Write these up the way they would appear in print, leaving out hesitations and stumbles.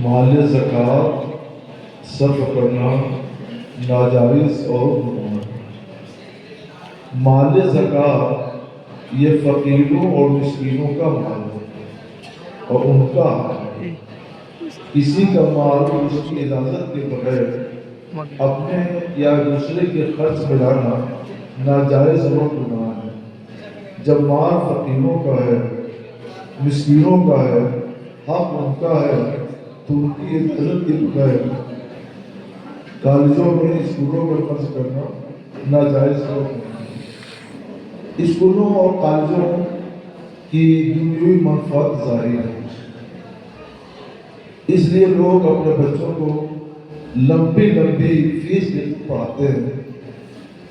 مال زکوٰۃ صرف کرنا ناجائز اور گناہ ہے۔ مال زکوٰۃ یہ فقیروں اور مسکینوں کا مال ہے اور ان کا حق ہے۔ کسی کا مال اس کی اجازت کے بغیر اپنے یا دوسرے کے خرچ میں لانا ناجائز اور گناہ ہے۔ جب مال فقیروں کا ہے، مسکینوں کا ہے، حق ان کا ہے، تو ان کی اجازت کے بغیر کالجوں میں اسکولوں میں خرچ کرنا ناجائز اور گناہ ہے۔ اسکولوں اور کالجوں کی دنیوی منفعت ظاہر ہے، اس لیے لوگ اپنے بچوں کو لمبی فیس دے کر پڑھاتے ہیں،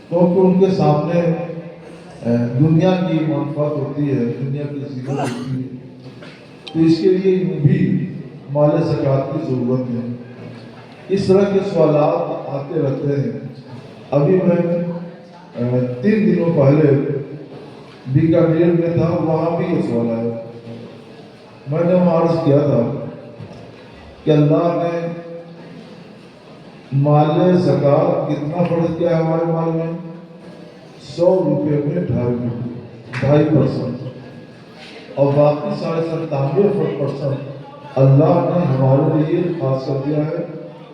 کیونکہ ان کے سامنے دنیا کی منفعت ہوتی ہے، دنیا کی زینت ہوتی ہے، تو اس کے لیے یوں بھی مال زکوٰۃ کی ضرورت ہے۔ اس طرح کے سوالات آتے رہتے ہیں۔ ابھی میں 3 دنوں پہلے بیکانیر میں تھا، وہاں بھی یہ سوال آیا۔ میں نے وہاں عرض کیا تھا کہ اللہ نے مال زکوٰۃ کتنا فرض کیا ہے ہمارے مال میں؟ 100 روپے میں 2.5% اور باقی 97.5% اللہ نے ہمارے لیے خاص کر دیا ہے،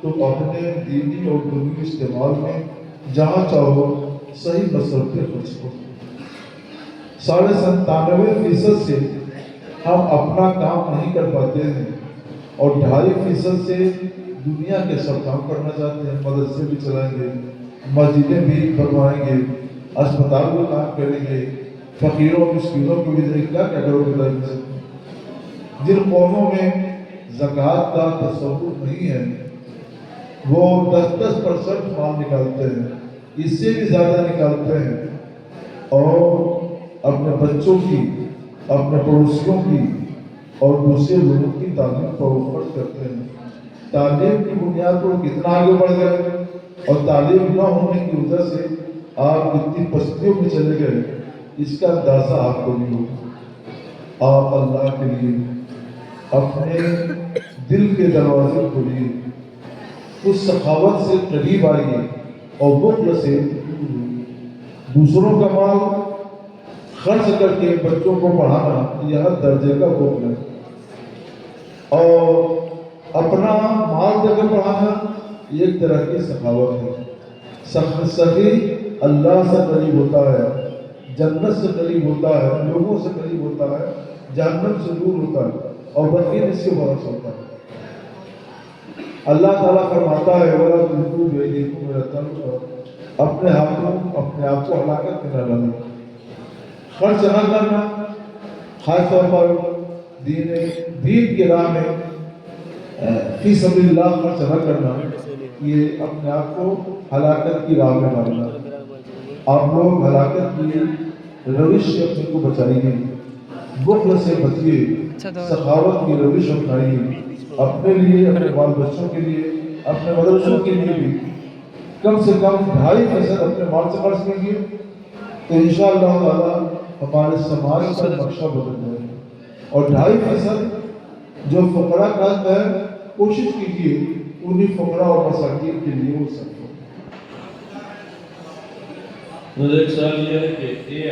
تو اپنے دینی اور دنیوی استعمال میں جہاں چاہو صحیح مصرف پہ خرچ کرو۔ 97.5% سے ہم اپنا کام نہیں کر پاتے ہیں اور 2.5% سے دنیا کے سب کام کرنا چاہتے ہیں۔ مدرسے بھی چلائیں گے، مسجدیں بھی بنوائیں گے، اسپتال بھی کام کریں گے، فقیروں مسکینوں کو بھی دیں گے، کیا کرو گے؟ جن قوموں میں زکوٰۃ کا تصور نہیں ہے وہ 10% مال نکالتے ہیں، اس سے بھی زیادہ نکالتے ہیں، اور اپنے بچوں کی، اپنے پڑوسیوں کی اور دوسرے لوگوں کی تعلیم پر خرچ کرتے ہیں۔ تعلیم کی بنیاد پر کتنا آگے بڑھ گئے، اور تعلیم نہ ہونے کی وجہ سے آپ کتنی پستیوں میں چلے گئے، اس کا اندازہ آپ کو نہیں ہوگا۔ آپ اللہ کے لیے اپنے دل کے دروازے کھولیے، اس سخاوت سے قریب آئیے اور بخل سے دور ہوئیے۔ دوسروں کا مال خرچ کر کے بچوں کو پڑھانا یہ ہر درجے کا بخل ہے، اور اپنا مال دے کر پڑھانا یہ ایک طرح کی سخاوت ہے۔ سخی اللہ سے قریب ہوتا ہے، جنت سے قریب ہوتا ہے، لوگوں سے قریب ہوتا ہے، جہنم سے دور ہوتا ہے، اور بخیل اس سے برس ہوتا ہے۔ اللہ تعالیٰ فرماتا ہے وَلَا تُلْقُوا بِأَيْدِيكُمْ إِلَى التَّهْلُكَةِ، اپنے ہاتھوں اپنے آپ کو ہلاکت میں نہ ڈالنا۔ خرچ نہ کرنا، خاص طور پر دین کی راہ میں فی سبیل اللہ خرچ نہ کرنا، یہ اپنے آپ کو ہلاکت کی راہ میں ڈالنا۔ آپ لوگ ہلاکت کی روش سے اپنے کو بچائیے، بخل سے بچیے، سخاوت کی روش اپنائیے، اپنے لیے، اپنے بال بچوں کے لیے، اپنے مدرسوں کے لیے بھی کم سے کم 2.5% اپنے مال سے خرچ کیجیے، تو انشاءاللہ تعالیٰ ہمارے سماج کا نقشہ بدل جائے گا۔ اور 2.5% جو فقراء کا ہے، کوشش کیجیے انہی فقراء اور مساکین کے لیے وہ سب۔ مجھے ایک سوال یہ ہے کہ